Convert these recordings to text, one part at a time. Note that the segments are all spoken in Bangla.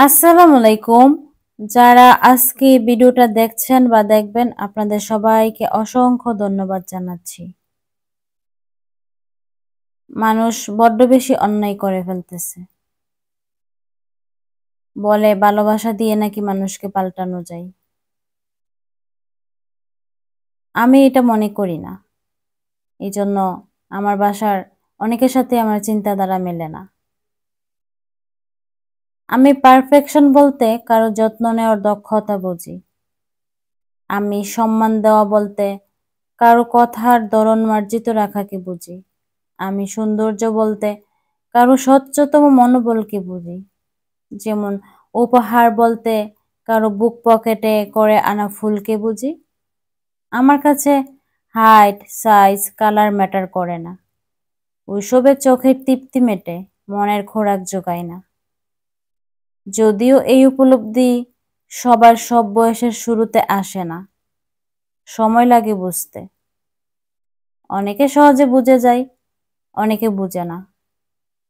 আসসালামু আলাইকুম। যারা আজকে ভিডিওটা দেখছেন বা দেখবেন আপনাদের সবাইকে অসংখ্য ধন্যবাদ জানাচ্ছি। মানুষ বড্ড বেশি অন্যায় করে ফেলতেছে। বলে ভালোবাসা দিয়ে নাকি মানুষকে পাল্টানো যায়। আমি এটা মনে করি না। এজন্য আমার বাসার অনেকের সাথে আমার চিন্তাধারা মেলে না। আমি পারফেকশন বলতে কারো যত্ন নেওয়ার দক্ষতা বুঝি। আমি সম্মান দেওয়া বলতে কারো কথার ধরন মার্জিত রাখাকে বুঝি। আমি সৌন্দর্য বলতে কারো স্বচ্ছতম মনোবলকে বুঝি। যেমন উপহার বলতে কারো বুক পকেটে করে আনা ফুলকে বুঝি। আমার কাছে হাইট, সাইজ, কালার ম্যাটার করে না। ওইসবে চোখের তৃপ্তি মেটে, মনের খোরাক জোগায় না। যদিও এই উপলব্ধি সবার সব বয়সের শুরুতে আসে না, সময় লাগে বুঝতে। অনেকে সহজে বুঝে যায়, অনেকে বুঝে না।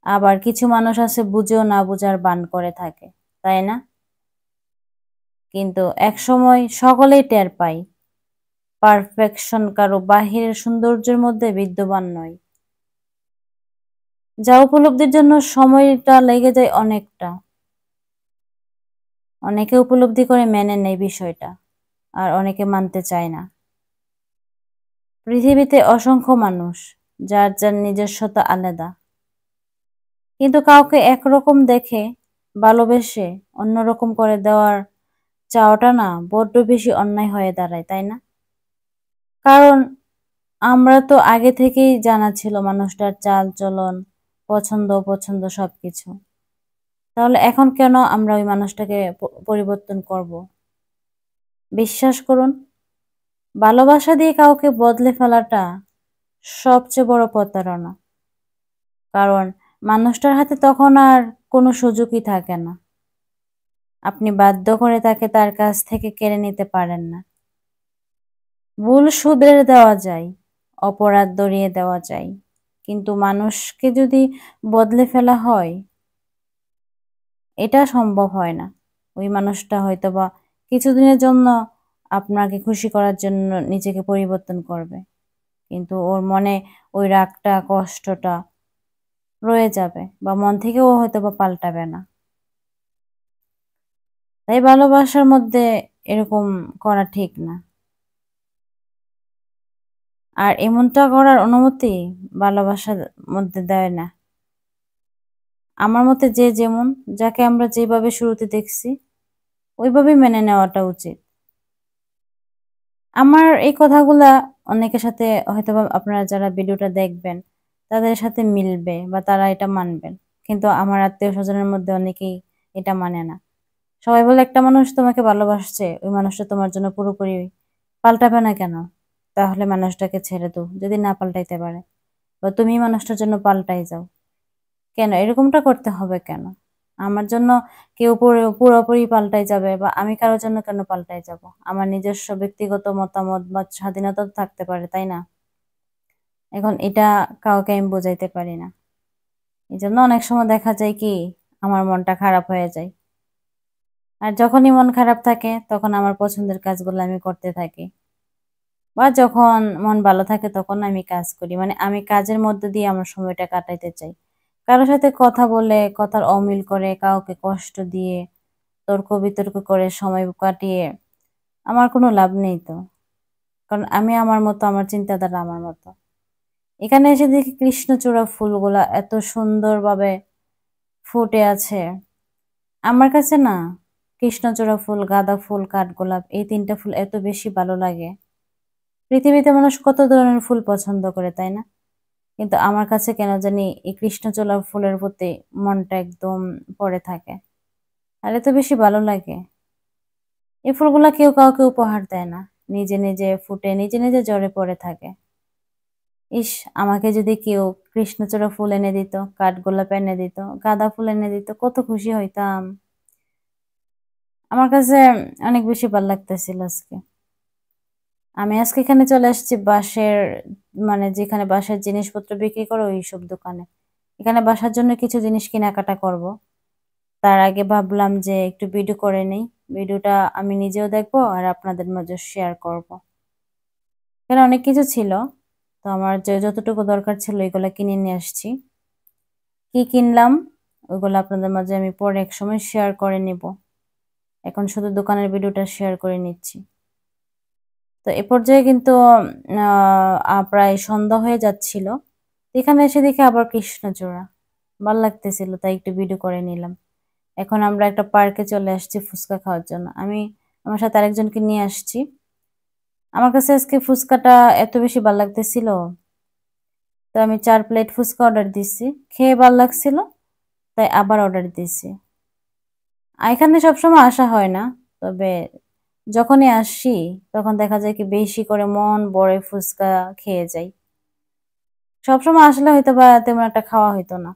আবার কিছু মানুষ আছে বুঝেও না বুঝার ভান করে থাকে, তাই না? কিন্তু একসময় সকলেই টের পায়, পারফেকশন কারো বাহিরের সৌন্দর্যের মধ্যে বিদ্যমান নয়। যা উপলব্ধির জন্য সময়টা লেগে যায় অনেকটা। অনেকে উপলব্ধি করে মেনে নেয় বিষয়টা, আর অনেকে মানতে চায় না। পৃথিবীতে অসংখ্য মানুষ, যার যার নিজস্বতা আলাদা। কিন্তু কাউকে একরকম দেখে ভালোবেসে অন্যরকম করে দেওয়ার চাওয়াটা না বড্ড বেশি অন্যায় হয়ে দাঁড়ায়, তাই না? কারণ আমরা তো আগে থেকেই জানা ছিল মানুষটার চাল চলন, পছন্দ অপছন্দ সবকিছু। তাহলে এখন কেন আমরা ওই মানুষটাকে পরিবর্তন করব? বিশ্বাস করুন, ভালোবাসা দিয়ে কাউকে বদলে ফেলাটা সবচেয়ে বড় প্রতারণা। কারণ মানুষটার হাতে তখন আর কোনো সুযোগই থাকে না। আপনি বাধ্য করে তাকে তার কাছ থেকে কেড়ে নিতে পারেন না। ভুল শুধরে দেওয়া যায়, অপরাধ ধরিয়ে দেওয়া যায়, কিন্তু মানুষকে যদি বদলে ফেলা হয়, এটা সম্ভব হয় না। ওই মানুষটা হয়তোবা কিছুদিনের জন্য আপনাকে খুশি করার জন্য নিজেকে পরিবর্তন করবে, কিন্তু ওর মনে ওই রাগটা, কষ্টটা রয়ে যাবে, বা মন থেকে ও হয়তোবা পাল্টাবে না। তাই ভালোবাসার মধ্যে এরকম করা ঠিক না। আর এমনটা করার অনুমতি ভালোবাসার মধ্যে দেয় না। আমার মতে যে যেমন, যাকে আমরা যেভাবে শুরুতে দেখছি ওইভাবেই মেনে নেওয়াটা উচিত। আমার এই কথাগুলা অনেকের সাথে হয়তোবা আপনারা যারা ভিডিওটা দেখবেন তাদের সাথে মিলবে বা তারা এটা মানবেন, কিন্তু আমার আত্মীয় স্বজনের মধ্যে অনেকেই এটা মানে না। সবাই বলে একটা মানুষ তোমাকে ভালোবাসছে, ওই মানুষটা তোমার জন্য পুরোপুরি পাল্টাবে না কেন? তাহলে মানুষটাকে ছেড়ে দাও যদি না পাল্টাইতে পারে, বা তুমি মানুষটার জন্য পাল্টাই যাও। কেন এরকমটা করতে হবে কেন? আমার জন্য কেউ পুরোপুরি পাল্টাই যাবে, বা আমি কারোর জন্য কেন পাল্টাই যাব? আমার নিজস্ব ব্যক্তিগত মতামত বা স্বাধীনতা তো থাকতে পারে, তাই না? এখন এটা কাউকে আমি বোঝাইতে পারি না। এই জন্য অনেক সময় দেখা যায় কি, আমার মনটা খারাপ হয়ে যায়। আর যখনই মন খারাপ থাকে তখন আমার পছন্দের কাজগুলো আমি করতে থাকি, বা যখন মন ভালো থাকে তখন আমি কাজ করি। মানে আমি কাজের মধ্যে দিয়ে আমার সময়টা কাটাইতে চাই। কারোর সাথে কথা বলে, কথার অমিল করে, কাউকে কষ্ট দিয়ে, তর্ক বিতর্ক করে সময় কাটিয়ে আমার কোনো লাভ নেই তো। কারণ আমি আমার মতো, আমার চিন্তাধারা আমার মতো। এখানে এসে দেখি কৃষ্ণচূড়া ফুলগুলা এত সুন্দরভাবে ফুটে আছে। আমার কাছে না কৃষ্ণচূড়া ফুল, গাঁদা ফুল, কাঠগোলাপ এই ৩টা ফুল এত বেশি ভালো লাগে। পৃথিবীতে মানুষ কত ধরনের ফুল পছন্দ করে, তাই না? কিন্তু আমার কাছে কেন জানি এই কৃষ্ণচূড়া ফুলের প্রতি মনটা একদম পড়ে থাকে। আর এত বেশি ভালো লাগে। এই ফুলগুলা কেউ কাউকে উপহার দেয় না। নিজে নিজে ফুটে, নিজে নিজে ঝরে পড়ে থাকে। ইস! আমাকে যদি কেউ কৃষ্ণচূড়া ফুল এনে দিত, কাঠগোলাপ এনে দিত, গাঁদা ফুল এনে দিত, কত খুশি হইতাম। আমার কাছে অনেক বেশি ভাল লাগতেছিল আজকে। আমি আজকে এখানে চলে আসছি বাঁশের, মানে যেখানে বাঁশের জিনিসপত্র বিক্রি করে ওইসব দোকানে। এখানে বাসার জন্য কিছু জিনিস কেনাকাটা করব। তার আগে ভাবলাম যে একটু ভিডিও করে নেই। ভিডিওটা আমি নিজেও দেখবো আর আপনাদের মাঝে শেয়ার করব। এখানে অনেক কিছু ছিল, তো আমার যতটুকু দরকার ছিল এগুলা কিনে নিয়ে আসছি। কি কিনলাম ওইগুলো আপনাদের মাঝে আমি পরে এক সময় শেয়ার করে নিব। এখন শুধু দোকানের ভিডিওটা শেয়ার করে নিচ্ছি। তো এ পর্যায়ে কিন্তু প্রায় সন্ধ্যা হয়ে যাচ্ছিল। এখানে এসে দেখি আবার কৃষ্ণচূড়া, ভাল লাগতেছিল তাই একটু ভিডিও করে নিলাম। এখন আমরা একটা পার্কে চলে আসছি ফুচকা খাওয়ার জন্য। আমি আমার সাথে আরেকজনকে নিয়ে আসছি। আমার কাছে আজকে ফুচকাটা এত বেশি ভাল লাগতেছিল, তো আমি 4 প্লেট ফুচকা অর্ডার দিছি। খেয়ে ভাল লাগছিল তাই আবার অর্ডার দিছি। এখানে সবসময় আসা হয় না, তবে যখনই আসি তখন দেখা যায় কি বেশি করে মন ভরে ফুচকা খেয়ে যাই। সবসময় আসলে হয়তো বা তেমন একটা খাওয়া হইতো না।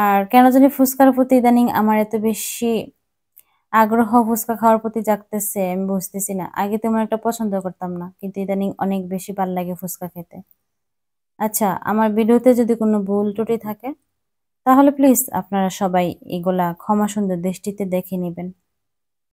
আর কেন জানি ফুচকার প্রতি ইদানিং আমার এত বেশি আগ্রহ ফুচকা খাওয়ার প্রতি জাগতেছে, আমি বুঝতেছি না। আগে তেমন একটা পছন্দ করতাম না, কিন্তু ইদানিং অনেক বেশি ভাল লাগে ফুচকা খেতে। আচ্ছা, আমার ভিডিওতে যদি কোনো ভুল ত্রুটি থাকে তাহলে প্লিজ আপনারা সবাই এগুলা ক্ষমা সুন্দর দৃষ্টিতে দেখে নেবেন।